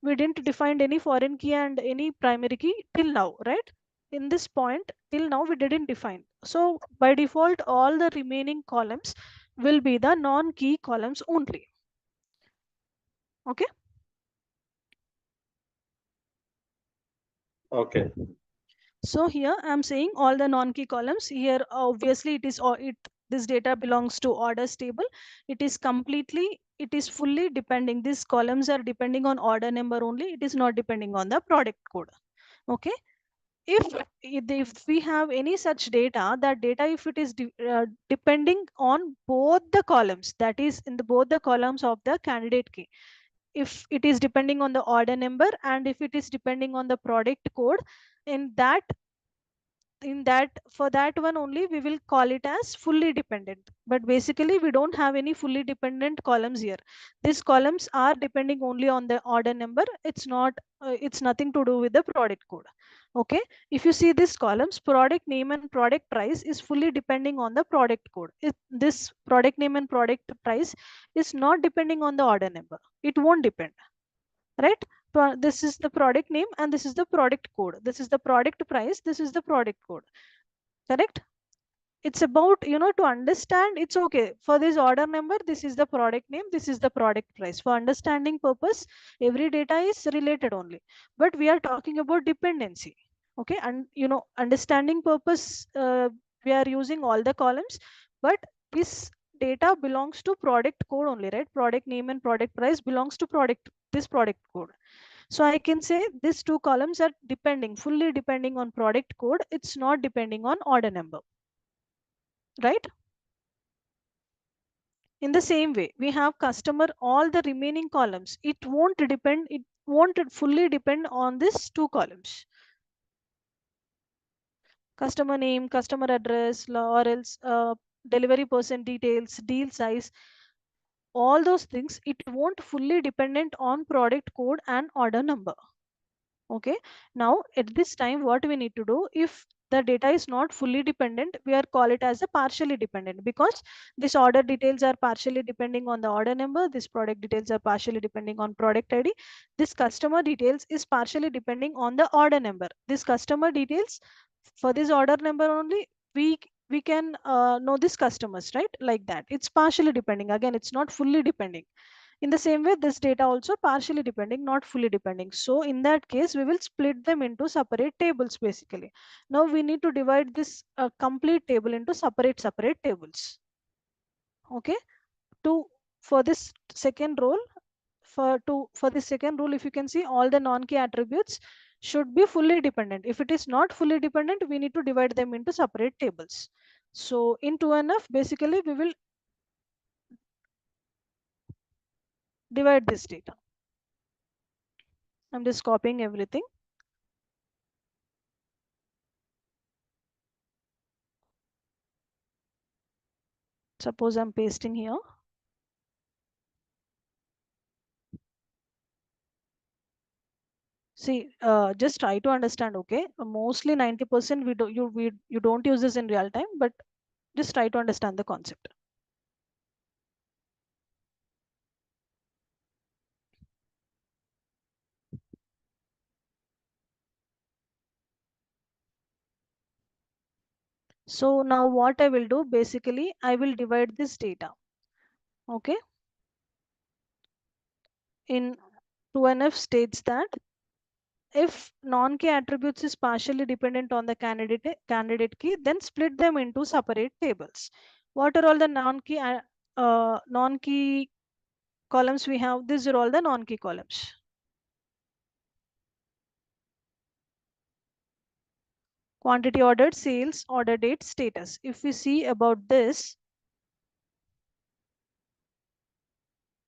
we didn't define any foreign key and any primary key till now, right? In this point, till now we didn't define. So by default, all the remaining columns will be the non key columns only. Okay. Okay. So here I'm saying all the non-key columns. Here obviously it is, or it, this data belongs to orders table. It is fully depending. These columns are depending on order number only. It is not depending on the product code. Okay. If we have any such data, that data, if it is depending on both the columns, that is in the both the columns of the candidate key, if it is depending on the order number and if it is depending on the product code, in that, for that one only we will call it as fully dependent. But basically we don't have any fully dependent columns here. These columns are depending only on the order number. It's not, it's nothing to do with the product code. Okay. If you see these columns, product name and product price is fully depending on the product code. This product name and product price is not depending on the order number. It won't depend, right? This is the product name and this is the product code. This is the product price, this is the product code. Correct. It's about, to understand. It's okay for this order number, this is the product name, this is the product price. For understanding purpose, every data is related only. But we are talking about dependency. Okay. And understanding purpose, we are using all the columns, but this data belongs to product code only, right? Product name and product price belongs to this product code. So I can say these two columns are fully depending on product code. It's not depending on order number, right? In the same way, we have customer, all the remaining columns. It won't fully depend on these two columns. Customer name, customer address, or else delivery person details, deal size, all those things, it won't fully dependent on product code and order number. Okay. Now at this time, what we need to do, if the data is not fully dependent, we are call it as a partially dependent, because this order details are partially depending on the order number, this product details are partially depending on product ID, this customer details is partially depending on the order number. This customer details, for this order number only, we can know this customers, right? Like that, it's partially depending. Again, it's not fully depending. In the same way, this data also partially depending, not fully depending. So in that case, we will split them into separate tables basically. Now we need to divide this complete table into separate tables. Okay. To for this second role, for this second rule, if you can see, all the non-key attributes should be fully dependent. If it is not fully dependent, we need to divide them into separate tables. So in 2NF, basically we will divide this data. I'm just copying everything. Suppose I'm pasting here. See, just try to understand. Okay, mostly 90% you don't use this in real time, but just try to understand the concept. So now what I will do, basically, I will divide this data. Okay. In 2NF states that if non-key attributes is partially dependent on the candidate key, then split them into separate tables. What are all the non-key columns we have? These are all the non-key columns. quantity ordered, sales, order date, status. If we see about this,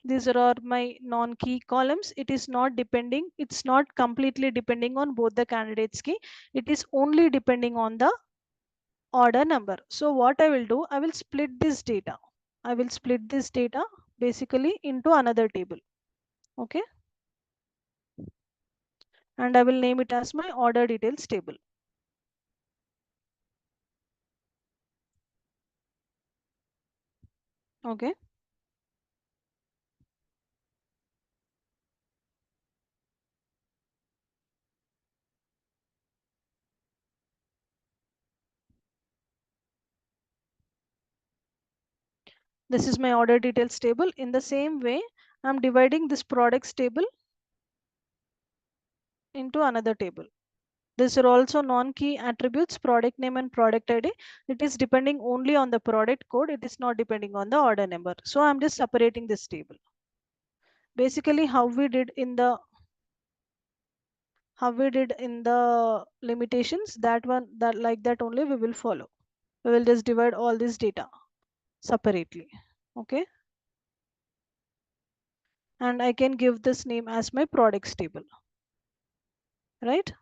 these are all my non-key columns. It is not depending, it's not completely depending on both the candidates key. It is only depending on the order number. So what I will do, I will split this data. I will split this data basically into another table. Okay. And I will name it as my order details table. Okay. This is my order details table. In the same way, I'm dividing this products table into another table. These are also non-key attributes, product name and product ID. It is depending only on the product code. It is not depending on the order number. So I'm just separating this table. Basically, how we did in the limitations, that one, that like that only we will follow. We will just divide all this data separately. Okay. And I can give this name as my products table. Right.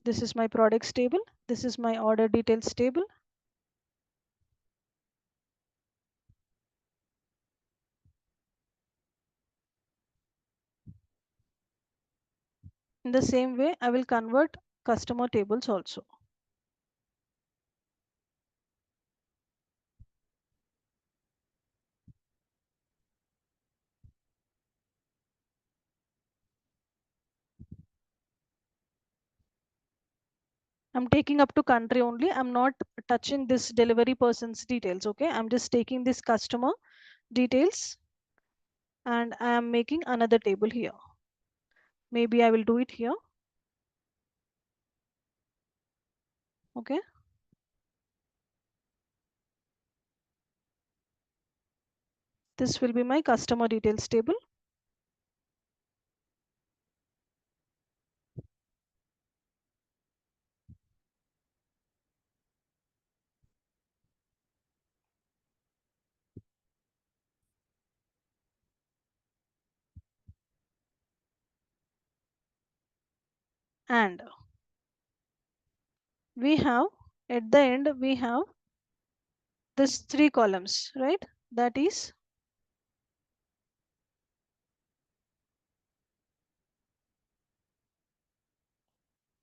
This is my products table. This is my order details table. In the same way, I will convert customer tables also. I'm taking up to country only. I'm not touching this delivery person's details. Okay. I'm just taking this customer details and I am making another table here. Maybe I will do it here. Okay. This will be my customer details table. And we have at the end, we have this 3 columns, right? That is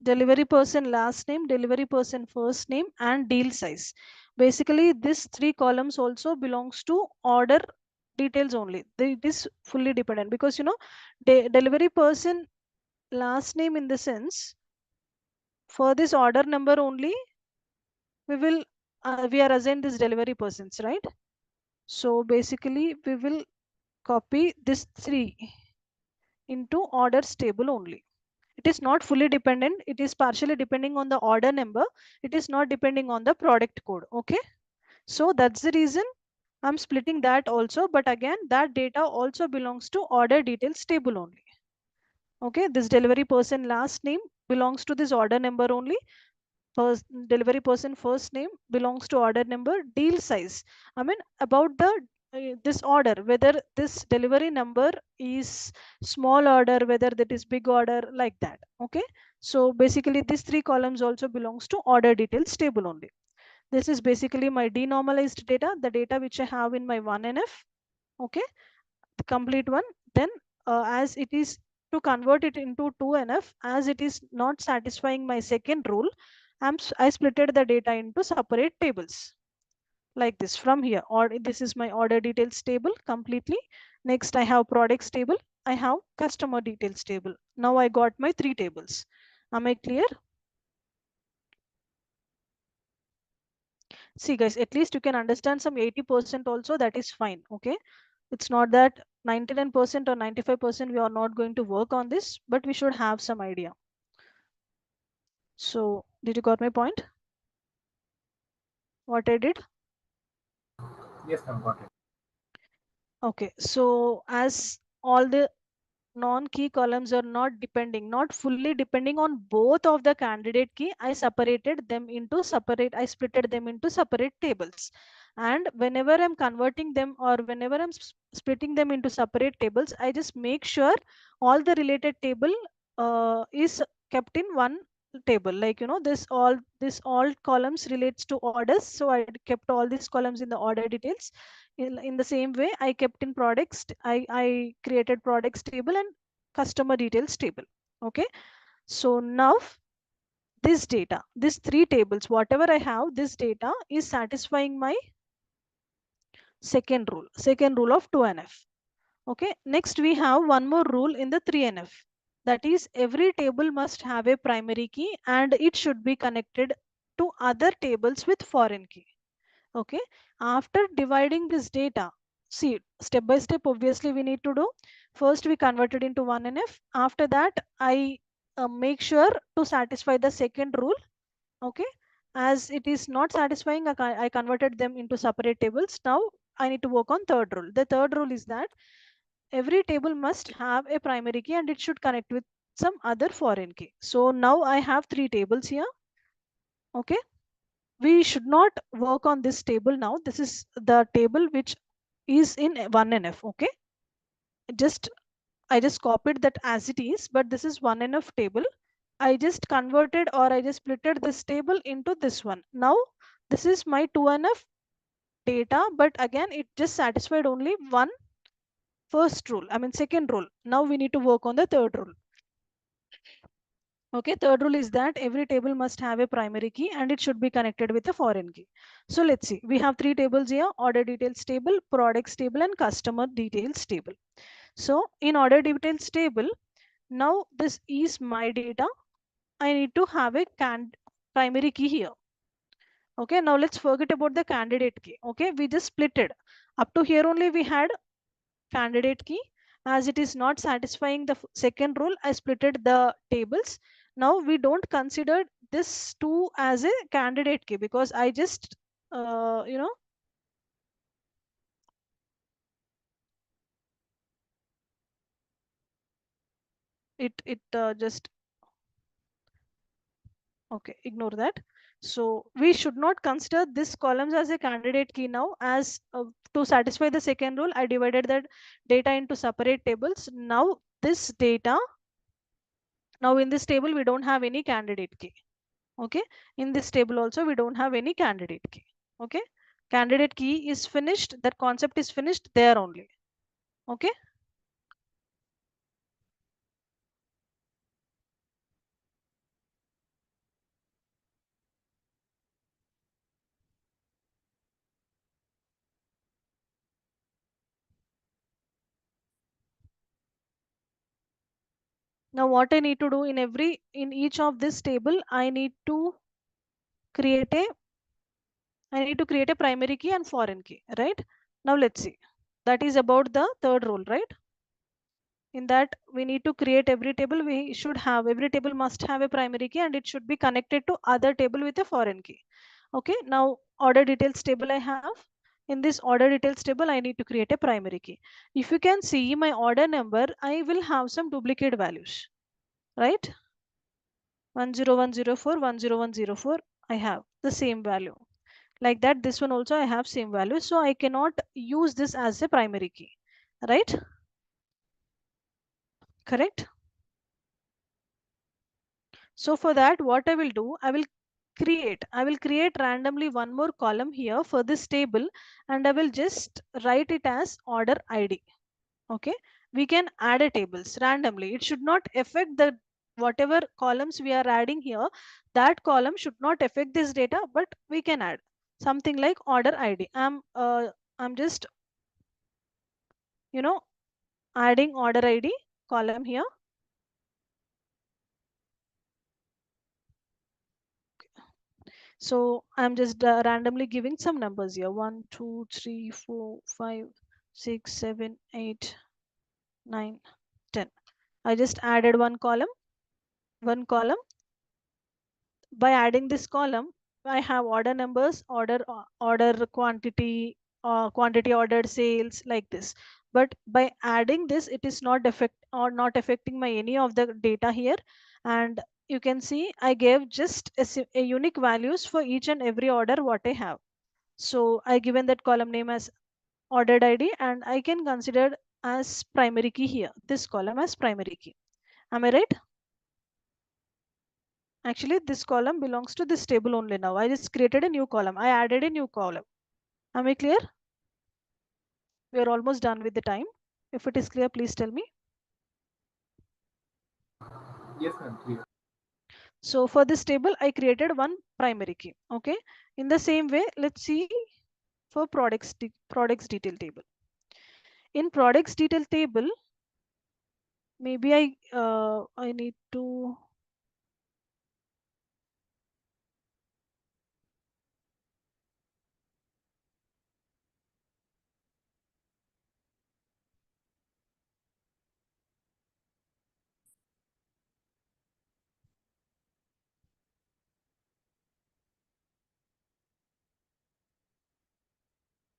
delivery person last name, delivery person first name, and deal size. Basically, this 3 columns also belongs to order details only. It is fully dependent because delivery person last name, in the sense, for this order number only, we are assigned this delivery persons, right? So basically, we will copy this 3 into orders table only. It is not fully dependent. It is partially depending on the order number. It is not depending on the product code. Okay. So that's the reason I'm splitting that also. But again, that data also belongs to order details table only. Okay. This delivery person last name belongs to this order number only. Delivery person first name belongs to order number. Deal size, I mean, about the this order, whether this delivery number is small order, whether that is big order, like that. Okay. So basically these 3 columns also belongs to order details table only. This is basically my denormalized data, the data which I have in my 1NF. Okay. The complete one. Then as it is, to convert it into 2NF, as it is not satisfying my second rule, I splitted the data into separate tables like this from here. Or this is my order details table completely. Next I have products table, I have customer details table. Now I got my 3 tables. Am I clear? See guys, at least you can understand some 80% also, that is fine. Okay. It's not that 99% or 95% we are not going to work on this, but we should have some idea. So did you got my point? What I did? Yes, ma'am, got it. Okay. So as all the non-key columns are not fully depending on both of the candidate key, I splitted them into separate tables. And whenever I'm converting them or whenever I'm splitting them into separate tables, I just make sure all the related table is kept in one table. Like, this all columns relates to orders. So I kept all these columns in the order details. In the same way, I kept in products, I created products table and customer details table. Okay. So now this data, these three tables, whatever I have, this data is satisfying my second rule of 2NF. Okay. Next, we have one more rule in the 3NF. That is, every table must have a primary key and it should be connected to other tables with foreign key. Okay. After dividing this data, see, step by step, obviously we need to do. First, we convert it into 1NF. After that, I make sure to satisfy the second rule. Okay. As it is not satisfying, I converted them into separate tables. Now I need to work on third rule. The third rule is that every table must have a primary key and it should connect with some other foreign key. So now I have three tables here. Okay. We should not work on this table now. This is the table which is in 1NF. Okay. Just I just copied that as it is, but this is 1NF table. I just converted or I just splitted this table into this one. Now this is my 2NF data, but again it just satisfied only one first rule, I mean second rule. Now we need to work on the third rule. Okay, third rule is that every table must have a primary key and it should be connected with a foreign key. So let's see, we have three tables here: order details table, products table, and customer details table. So in order details table, now this is my data. I need to have a primary key here. Okay, now let's forget about the candidate key. Okay, we just split it. Up to here only we had candidate key. As it is not satisfying the second rule, I splitted the tables. Now we don't consider this two as a candidate key because I just uh, you know it just okay, ignore that. So we should not consider this columns as a candidate key now. As to satisfy the second rule, I divided that data into separate tables. Now this data, now in this table we don't have any candidate key. Okay, in this table also we don't have any candidate key. Okay, candidate key is finished, that concept is finished there only. Okay. Now what I need to do in each of this table, create a I need to create a primary key and foreign key, right? Now let's see. That is about the third rule, right? In that we need to create every table. Every table must have a primary key and it should be connected to other table with a foreign key. Okay, now order details table I have. In this order details table, I need to create a primary key. If you can see my order number, I will have some duplicate values, right? 10104, 10104, I have the same value. Like that, this one also I have same value. So I cannot use this as a primary key, right? Correct. So for that, what I will do, I will create randomly one more column here for this table, and I will just write it as order ID. Okay, we can add a tables randomly. It should not affect the whatever columns we are adding here. That column should not affect this data, but we can add something like order ID. I'm just you know adding order ID column here. So I'm just randomly giving some numbers here: 1, 2, 3, 4, 5, 6, 7, 8, 9, 10. I just added one column. By adding this column, I have order numbers, order quantity, quantity ordered, sales, like this. but by adding this it is not not affecting my any of the data here. And you can see I gave just a unique values for each and every order what I have. So I given that column name as ordered id, and I can consider as primary key here, this column as primary key. Am I right? Actually this column belongs to this table only. Now I just created a new column, I added a new column. Am I clear? We are almost done with the time. If it is clear, please tell me. Yes, ma'am. Clear. So for this table, I created one primary key. Okay. In the same way, let's see for products detail table. In products detail table, maybe I need to.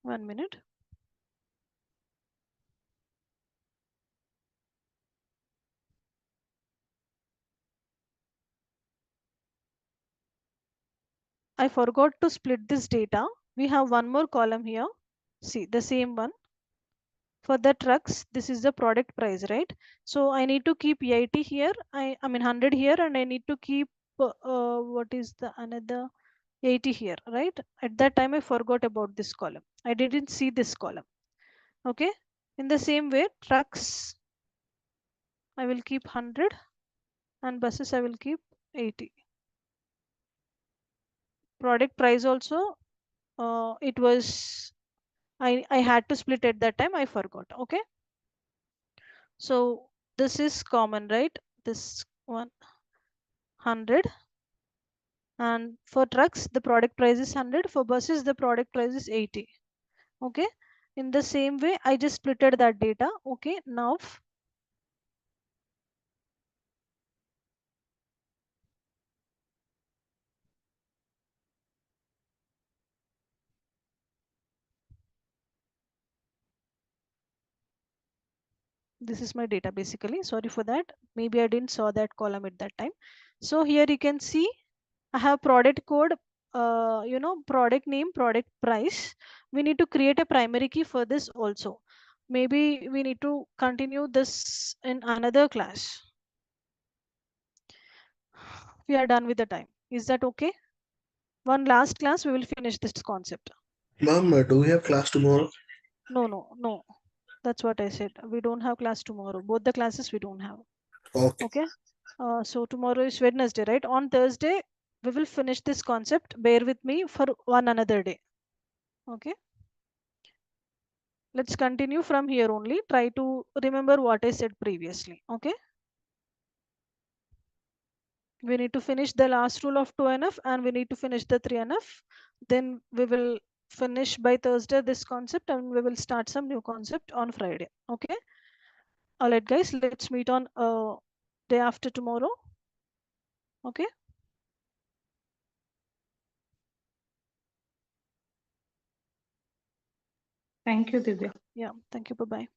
1 minute. I forgot to split this data. We have one more column here. See the same one. For the trucks, this is the product price, right? So I need to keep 80 here. I mean 100 here, and I need to keep what is the another 80 here, right? At that time I forgot about this column. I didn't see this column. Okay. In the same way, trucks I will keep 100 and buses I will keep 80. Product price also it was I had to split at that time, I forgot. Okay. So this is common, right? This 100, and for trucks the product price is 100, for buses the product price is 80. Okay. In the same way I just splitted that data. Okay. Now this is my data basically. Sorry for that, maybe I didn't saw that column at that time. So here you can see I have product code, product name, product price. We need to create a primary key for this also. Maybe we need to continue this in another class. We are done with the time. Is that okay? One last class we will finish this concept. Ma'am, do we have class tomorrow? No, that's what I said. We don't have class tomorrow. Both the classes we don't have. Okay. Okay. So tomorrow is Wednesday, right? On Thursday, we will finish this concept. Bear with me for one another day. Okay. Let's continue from here only. Try to remember what I said previously. Okay. We need to finish the last rule of 2NF and we need to finish the 3NF. Then we will finish by Thursday this concept and we will start some new concept on Friday. Okay. All right, guys. Let's meet on day after tomorrow. Okay. Thank you, Divya. Yeah. Thank you. Bye bye.